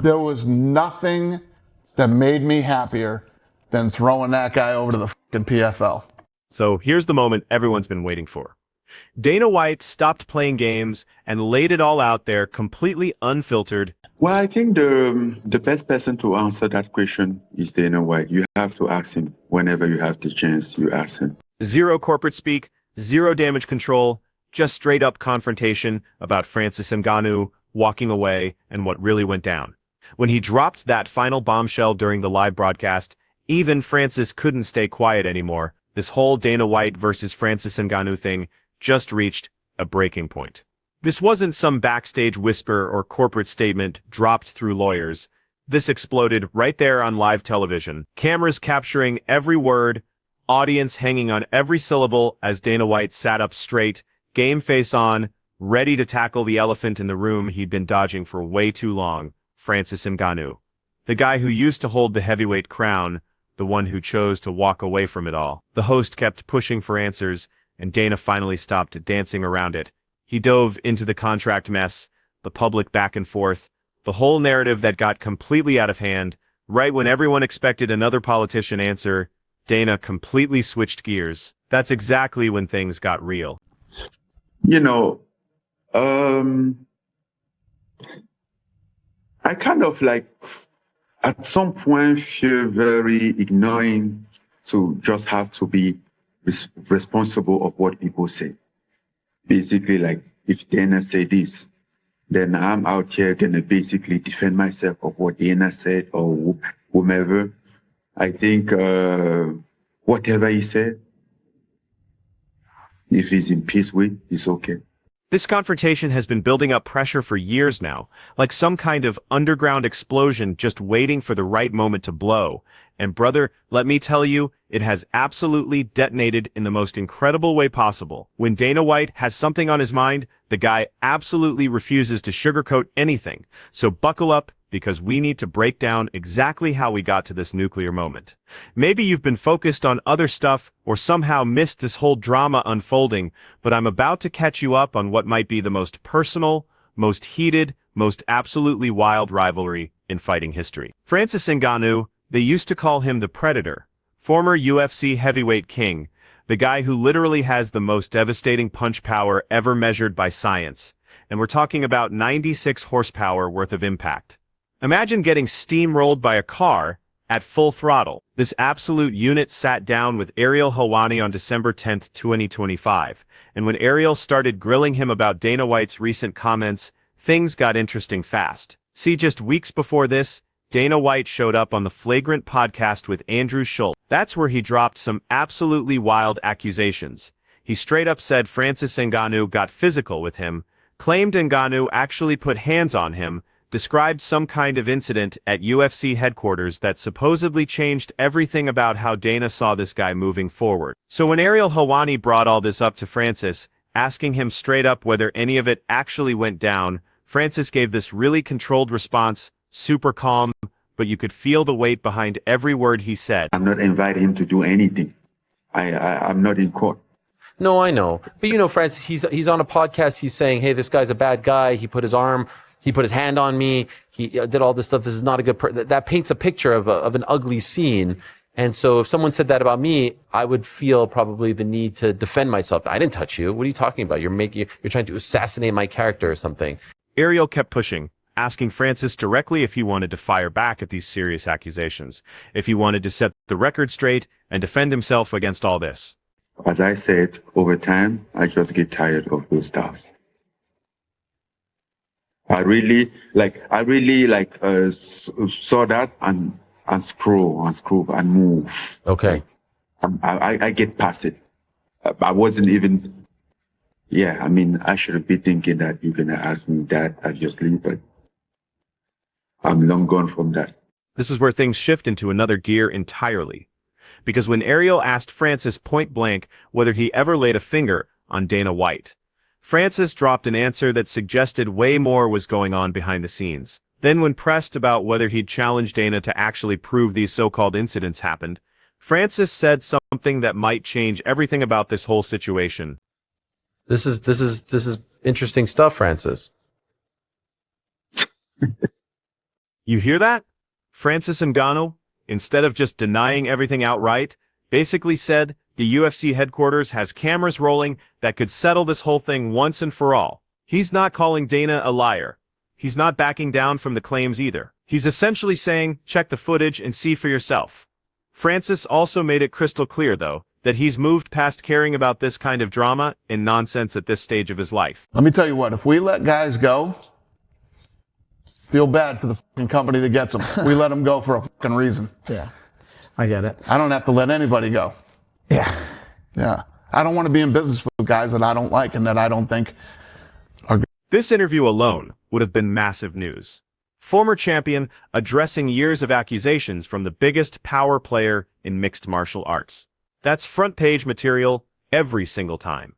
There was nothing that made me happier than throwing that guy over to the fucking PFL. So here's the moment everyone's been waiting for. Dana White stopped playing games and laid it all out there, completely unfiltered. Well, I think the best person to answer that question is Dana White. You have to ask him whenever you have the chance. You ask him. Zero corporate speak, zero damage control, just straight up confrontation about Francis Ngannou walking away and what really went down. When he dropped that final bombshell during the live broadcast, even Francis couldn't stay quiet anymore. This whole Dana White versus Francis Ngannou thing just reached a breaking point. This wasn't some backstage whisper or corporate statement dropped through lawyers. This exploded right there on live television. Cameras capturing every word, audience hanging on every syllable as Dana White sat up straight, game face on, ready to tackle the elephant in the room he'd been dodging for way too long, Francis Ngannou. The guy who used to hold the heavyweight crown, the one who chose to walk away from it all. The host kept pushing for answers, and Dana finally stopped dancing around it. He dove into the contract mess, the public back and forth, the whole narrative that got completely out of hand. Right when everyone expected another politician answer, Dana completely switched gears. That's exactly when things got real. You know, I kind of like, at some point, feel very ignoring to just have to be responsible of what people say. Basically, like, if Dana say this, then I'm out here gonna basically defend myself of what Dana said or whomever. I think whatever he said, if he's in peace with, it's okay. This confrontation has been building up pressure for years now, like some kind of underground explosion just waiting for the right moment to blow. And brother, let me tell you, it has absolutely detonated in the most incredible way possible. When Dana White has something on his mind, the guy absolutely refuses to sugarcoat anything. So buckle up, because we need to break down exactly how we got to this nuclear moment. Maybe you've been focused on other stuff or somehow missed this whole drama unfolding, but I'm about to catch you up on what might be the most personal, most heated, most absolutely wild rivalry in fighting history. Francis Ngannou, they used to call him the Predator, former UFC heavyweight king, the guy who literally has the most devastating punch power ever measured by science. And we're talking about 96 horsepower worth of impact. Imagine getting steamrolled by a car at full throttle. This absolute unit sat down with Ariel Helwani on December 10th, 2025, and when Ariel started grilling him about Dana White's recent comments, things got interesting fast. See, just weeks before this, Dana White showed up on the Flagrant podcast with Andrew Schultz. That's where he dropped some absolutely wild accusations. He straight up said Francis Ngannou got physical with him, claimed Ngannou actually put hands on him, described some kind of incident at UFC headquarters that supposedly changed everything about how Dana saw this guy moving forward. So when Ariel Helwani brought all this up to Francis, asking him straight up whether any of it actually went down, Francis gave this really controlled response, super calm, but you could feel the weight behind every word he said. I'm not inviting him to do anything. I'm not in court. No, I know. But you know, Francis, he's on a podcast, he's saying, hey, this guy's a bad guy, he put his hand on me, he did all this stuff, this is not a good that paints a picture of an ugly scene. And so if someone said that about me, I would feel probably the need to defend myself. I didn't touch you. What are you talking about? You're trying to assassinate my character or something. Ariel kept pushing, asking Francis directly if he wanted to fire back at these serious accusations, if he wanted to set the record straight and defend himself against all this. As I said, over time, I just get tired of those stuff. I really saw that and scroll and move. Okay. I get past it. I wasn't even, I mean, I shouldn't be thinking that you're going to ask me that, obviously, but I'm long gone from that. This is where things shift into another gear entirely. Because when Ariel asked Francis point blank whether he ever laid a finger on Dana White, Francis dropped an answer that suggested way more was going on behind the scenes. Then when pressed about whether he'd challenged Dana to actually prove these so-called incidents happened, Francis said something that might change everything about this whole situation. This is interesting stuff, Francis. You hear that? Francis Ngannou, instead of just denying everything outright, basically said the UFC headquarters has cameras rolling that could settle this whole thing once and for all. He's not calling Dana a liar. He's not backing down from the claims either. He's essentially saying, check the footage and see for yourself. Francis also made it crystal clear, though, that he's moved past caring about this kind of drama and nonsense at this stage of his life. Let me tell you what, if we let guys go, feel bad for the fucking company that gets them. We let them go for a fucking reason. Yeah, I get it. I don't have to let anybody go. Yeah. Yeah. I don't want to be in business with guys that I don't like and that I don't think are good. This interview alone would have been massive news. Former champion addressing years of accusations from the biggest power player in mixed martial arts. That's front page material every single time.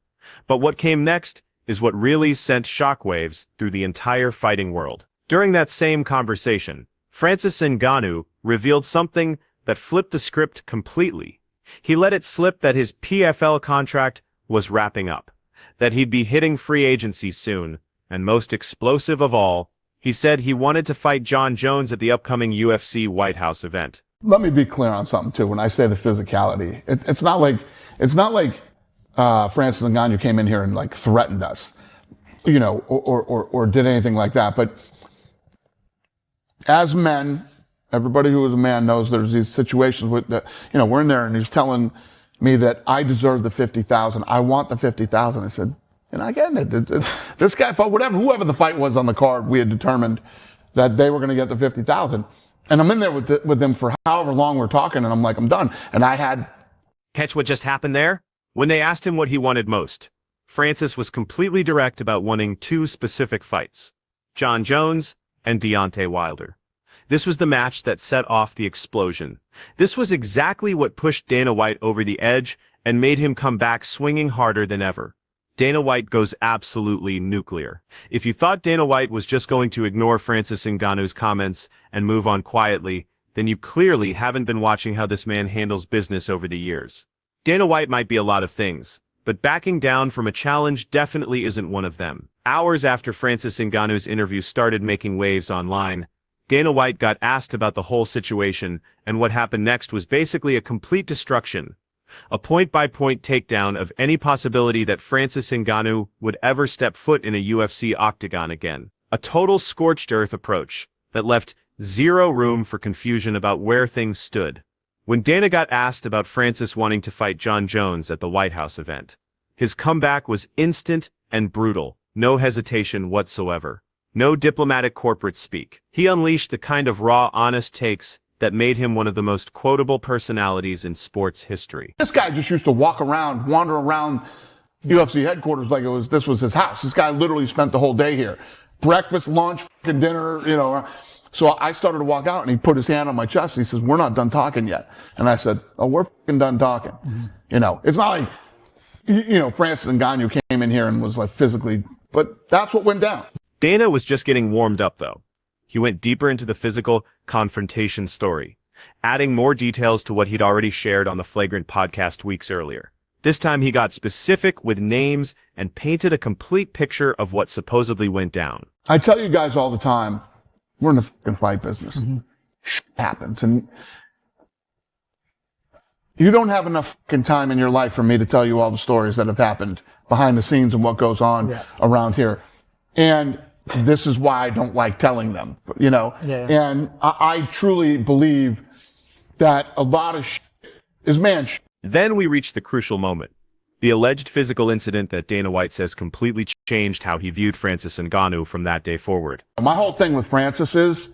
But what came next is what really sent shockwaves through the entire fighting world. During that same conversation, Francis Ngannou revealed something that flipped the script completely. He let it slip that his PFL contract was wrapping up, that he'd be hitting free agency soon, and most explosive of all, he said he wanted to fight Jon Jones at the upcoming UFC White House event. Let me be clear on something too. When I say the physicality, it's not like Francis Ngannou came in here and like threatened us, you know, or did anything like that. But as men, everybody who is a man knows there's these situations with that, you know, we're in there and he's telling me that I deserve the 50,000. I want the 50,000. I said, and I get it. This guy fought whoever the fight was on the card, we had determined that they were going to get the 50,000. And I'm in there with them for however long we're talking, and I'm like, I'm done. And I had... Catch what just happened there? When they asked him what he wanted most, Francis was completely direct about wanting two specific fights, Jon Jones and Deontay Wilder. This was the match that set off the explosion. This was exactly what pushed Dana White over the edge and made him come back swinging harder than ever. Dana White goes absolutely nuclear. If you thought Dana White was just going to ignore Francis Ngannou's comments and move on quietly, then you clearly haven't been watching how this man handles business over the years. Dana White might be a lot of things, but backing down from a challenge definitely isn't one of them. Hours after Francis Ngannou's interview started making waves online, Dana White got asked about the whole situation, and what happened next was basically a complete destruction. A point-by-point takedown of any possibility that Francis Ngannou would ever step foot in a UFC octagon again. A total scorched earth approach that left zero room for confusion about where things stood. When Dana got asked about Francis wanting to fight Jon Jones at the White House event, his comeback was instant and brutal, no hesitation whatsoever. No diplomatic corporate speak. He unleashed the kind of raw, honest takes that made him one of the most quotable personalities in sports history. This guy just used to wander around UFC headquarters like this was his house. This guy literally spent the whole day here. Breakfast, lunch, fucking dinner, you know. So I started to walk out and he put his hand on my chest and he says, we're not done talking yet. And I said, oh, we're fucking done talking. Mm-hmm. You know, it's not like, you know, Francis Ngannou came in here and was like physically, but that's what went down. Dana was just getting warmed up though. He went deeper into the physical confrontation story, adding more details to what he'd already shared on the Flagrant podcast weeks earlier. This time he got specific with names and painted a complete picture of what supposedly went down. I tell you guys all the time, we're in the fucking fight business. Mm-hmm. Shit happens. And you don't have enough fucking time in your life for me to tell you all the stories that have happened behind the scenes and what goes on around here. And this is why I don't like telling them, you know. Yeah. And I truly believe that a lot of shit is man shit. Then we reached the crucial moment. The alleged physical incident that Dana White says completely changed how he viewed Francis Ngannou from that day forward. My whole thing with Francis is,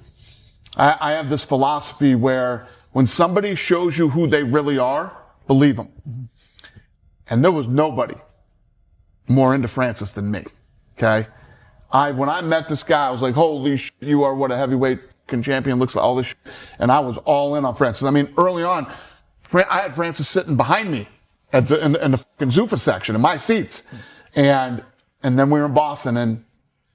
I have this philosophy where when somebody shows you who they really are, believe them. Mm-hmm. And there was nobody more into Francis than me, okay? When I met this guy, I was like, holy shit, you are what a heavyweight champion looks like, all this shit. And I was all in on Francis. I mean, early on, I had Francis sitting behind me in the fucking Zuffa section, in my seats. And then we were in Boston, and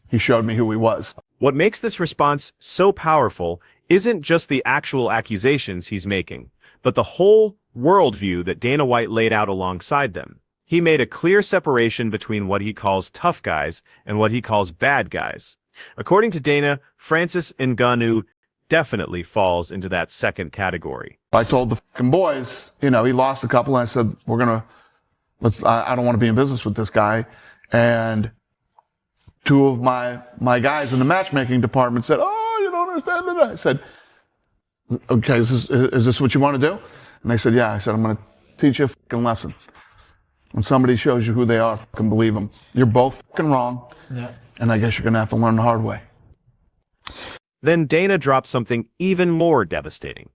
he showed me who he was. What makes this response so powerful isn't just the actual accusations he's making, but the whole worldview that Dana White laid out alongside them. He made a clear separation between what he calls tough guys and what he calls bad guys. According to Dana, Francis Ngannou definitely falls into that second category. I told the fucking boys, he lost a couple, and I said, I don't want to be in business with this guy. And two of my guys in the matchmaking department said, "Oh, you don't understand that." I said, "Okay, is this what you want to do?" And they said, "Yeah." I said, "I'm going to teach you a fucking lesson. When somebody shows you who they are, fucking believe them. You're both fucking wrong. Yeah. And I guess you're going to have to learn the hard way." Then Dana dropped something even more devastating.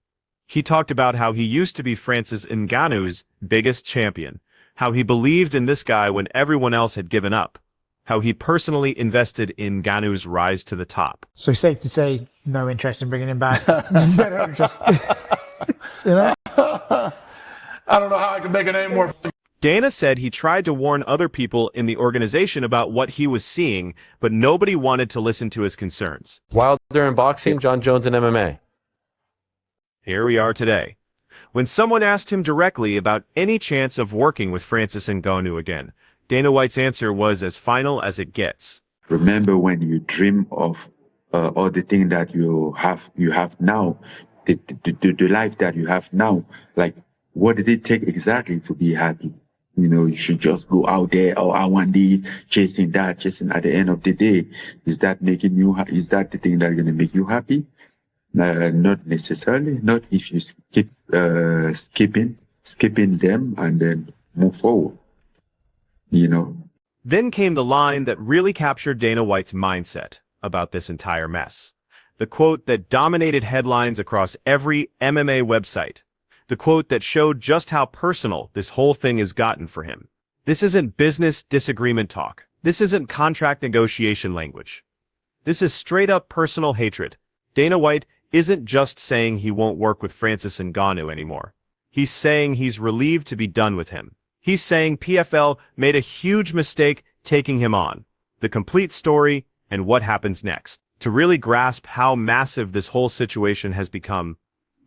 He talked about how he used to be Francis Ngannou's biggest champion, how he believed in this guy when everyone else had given up, how he personally invested in Ngannou's rise to the top. So safe to say, no interest in bringing him back. No interest. I don't know how I can make it any more. Dana said he tried to warn other people in the organization about what he was seeing, but nobody wanted to listen to his concerns. Wilder in boxing, John Jones in MMA. Here we are today. When someone asked him directly about any chance of working with Francis Ngannou again, Dana White's answer was as final as it gets. Remember when you dream of all the things that you have now, the life that you have now, like, what did it take exactly to be happy? You should just go out there, "Oh, I want this," chasing that, chasing at the end of the day. Is that making you, is that the thing that's going to make you happy? Not necessarily, not if you skipping them and then move forward, Then came the line that really captured Dana White's mindset about this entire mess. The quote that dominated headlines across every MMA website. The quote that showed just how personal this whole thing has gotten for him. This isn't business disagreement talk. This isn't contract negotiation language. This is straight up personal hatred. Dana White isn't just saying he won't work with Francis Ngannou anymore. He's saying he's relieved to be done with him. He's saying PFL made a huge mistake taking him on. The complete story and what happens next. To really grasp how massive this whole situation has become,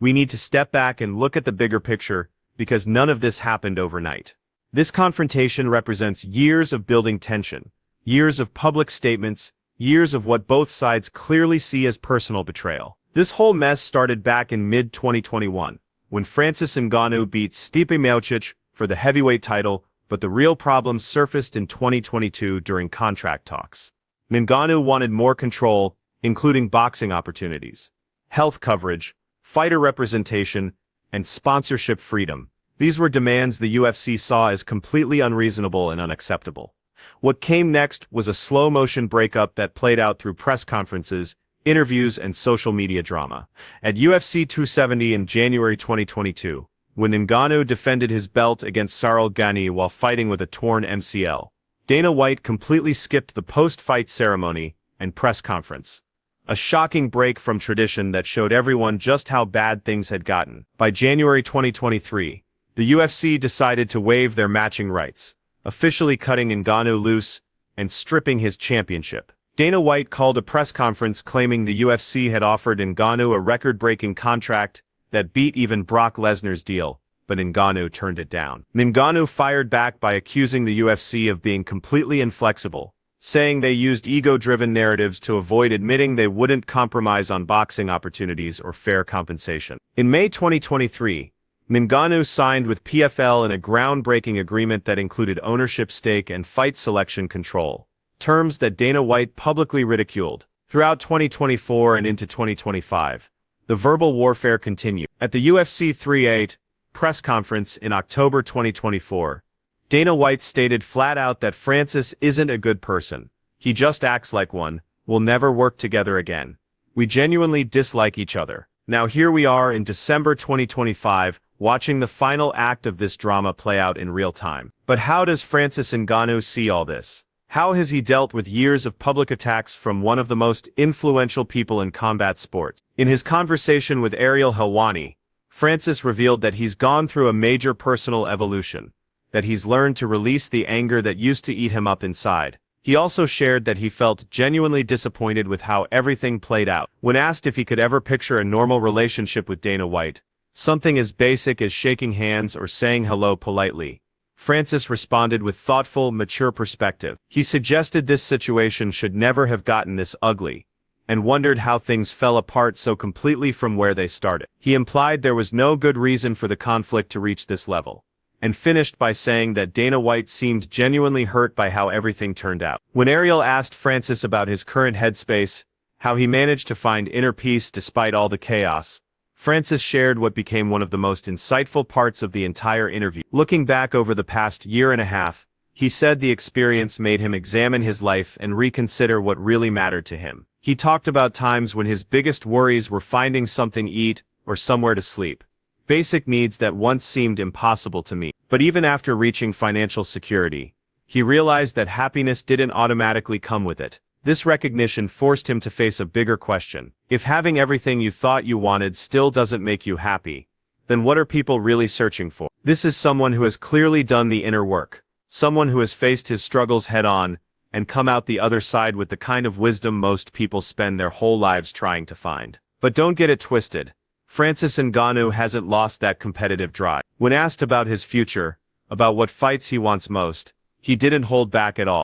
we need to step back and look at the bigger picture, because none of this happened overnight. This confrontation represents years of building tension, years of public statements, years of what both sides clearly see as personal betrayal. This whole mess started back in mid-2021, when Francis Ngannou beat Stipe Miocic for the heavyweight title, but the real problems surfaced in 2022 during contract talks. Ngannou wanted more control, including boxing opportunities, health coverage, fighter representation, and sponsorship freedom. These were demands the UFC saw as completely unreasonable and unacceptable. What came next was a slow-motion breakup that played out through press conferences, interviews, and social media drama. At UFC 270 in January 2022, when Ngannou defended his belt against Sarel Ghani while fighting with a torn MCL, Dana White completely skipped the post-fight ceremony and press conference. A shocking break from tradition that showed everyone just how bad things had gotten. By January 2023, the UFC decided to waive their matching rights, officially cutting Ngannou loose and stripping his championship. Dana White called a press conference claiming the UFC had offered Ngannou a record-breaking contract that beat even Brock Lesnar's deal, but Ngannou turned it down. Ngannou fired back by accusing the UFC of being completely inflexible, saying they used ego-driven narratives to avoid admitting they wouldn't compromise on boxing opportunities or fair compensation. In May 2023, Ngannou signed with PFL in a groundbreaking agreement that included ownership stake and fight selection control, terms that Dana White publicly ridiculed. Throughout 2024 and into 2025, the verbal warfare continued. At the UFC 38 press conference in October 2024, Dana White stated flat out that Francis isn't a good person. He just acts like one. We'll never work together again. We genuinely dislike each other. Now here we are in December 2025, watching the final act of this drama play out in real time. But how does Francis Ngannou see all this? How has he dealt with years of public attacks from one of the most influential people in combat sports? In his conversation with Ariel Helwani, Francis revealed that he's gone through a major personal evolution, that he's learned to release the anger that used to eat him up inside. He also shared that he felt genuinely disappointed with how everything played out. When asked if he could ever picture a normal relationship with Dana White, something as basic as shaking hands or saying hello politely, Francis responded with thoughtful, mature perspective. He suggested this situation should never have gotten this ugly, and wondered how things fell apart so completely from where they started. He implied there was no good reason for the conflict to reach this level, and finished by saying that Dana White seemed genuinely hurt by how everything turned out. When Ariel asked Francis about his current headspace, how he managed to find inner peace despite all the chaos, Francis shared what became one of the most insightful parts of the entire interview. Looking back over the past year and a half, he said the experience made him examine his life and reconsider what really mattered to him. He talked about times when his biggest worries were finding something to eat or somewhere to sleep. Basic needs that once seemed impossible to meet. But even after reaching financial security, he realized that happiness didn't automatically come with it. This recognition forced him to face a bigger question. If having everything you thought you wanted still doesn't make you happy, then what are people really searching for? This is someone who has clearly done the inner work. Someone who has faced his struggles head-on and come out the other side with the kind of wisdom most people spend their whole lives trying to find. But don't get it twisted. Francis Ngannou hasn't lost that competitive drive. When asked about his future, about what fights he wants most, he didn't hold back at all.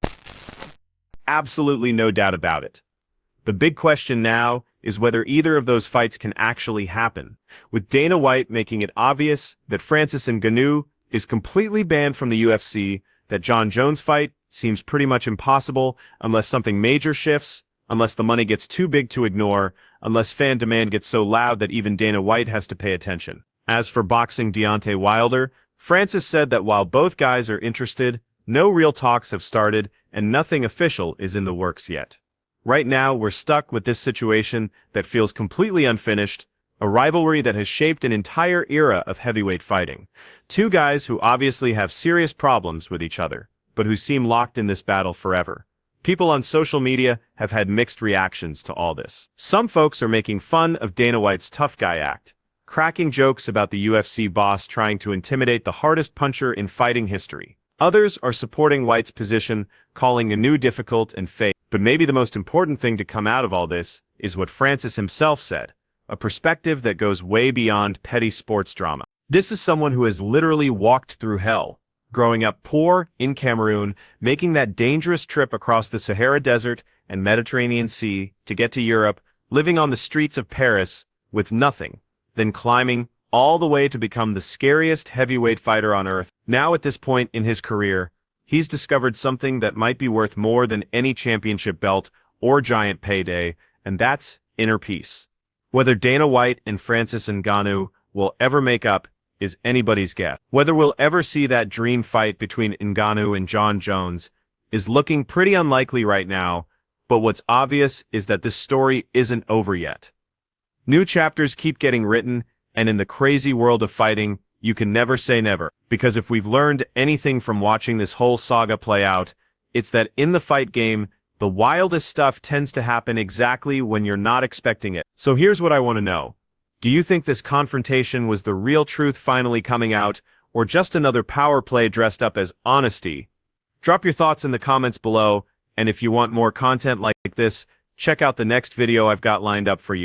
Absolutely no doubt about it. The big question now is whether either of those fights can actually happen, with Dana White making it obvious that Francis Ngannou is completely banned from the UFC, that Jon Jones' fight seems pretty much impossible unless something major shifts, unless the money gets too big to ignore, unless fan demand gets so loud that even Dana White has to pay attention. As for boxing Deontay Wilder, Francis said that while both guys are interested, no real talks have started and nothing official is in the works yet. Right now, we're stuck with this situation that feels completely unfinished, a rivalry that has shaped an entire era of heavyweight fighting. Two guys who obviously have serious problems with each other, but who seem locked in this battle forever. People on social media have had mixed reactions to all this. Some folks are making fun of Dana White's tough guy act, cracking jokes about the UFC boss trying to intimidate the hardest puncher in fighting history. Others are supporting White's position, calling Ngannou difficult and fake. But maybe the most important thing to come out of all this is what Francis himself said, a perspective that goes way beyond petty sports drama. This is someone who has literally walked through hell, growing up poor in Cameroon, making that dangerous trip across the Sahara Desert and Mediterranean Sea to get to Europe, living on the streets of Paris with nothing, then climbing all the way to become the scariest heavyweight fighter on earth. Now at this point in his career, he's discovered something that might be worth more than any championship belt or giant payday, and that's inner peace. Whether Dana White and Francis Ngannou will ever make up is anybody's guess. Whether we'll ever see that dream fight between Ngannou and Jon Jones is looking pretty unlikely right now, but what's obvious is that this story isn't over yet. New chapters keep getting written, and in the crazy world of fighting, you can never say never. Because if we've learned anything from watching this whole saga play out, it's that in the fight game, the wildest stuff tends to happen exactly when you're not expecting it. So here's what I want to know. Do you think this confrontation was the real truth finally coming out, or just another power play dressed up as honesty? Drop your thoughts in the comments below, and if you want more content like this, check out the next video I've got lined up for you.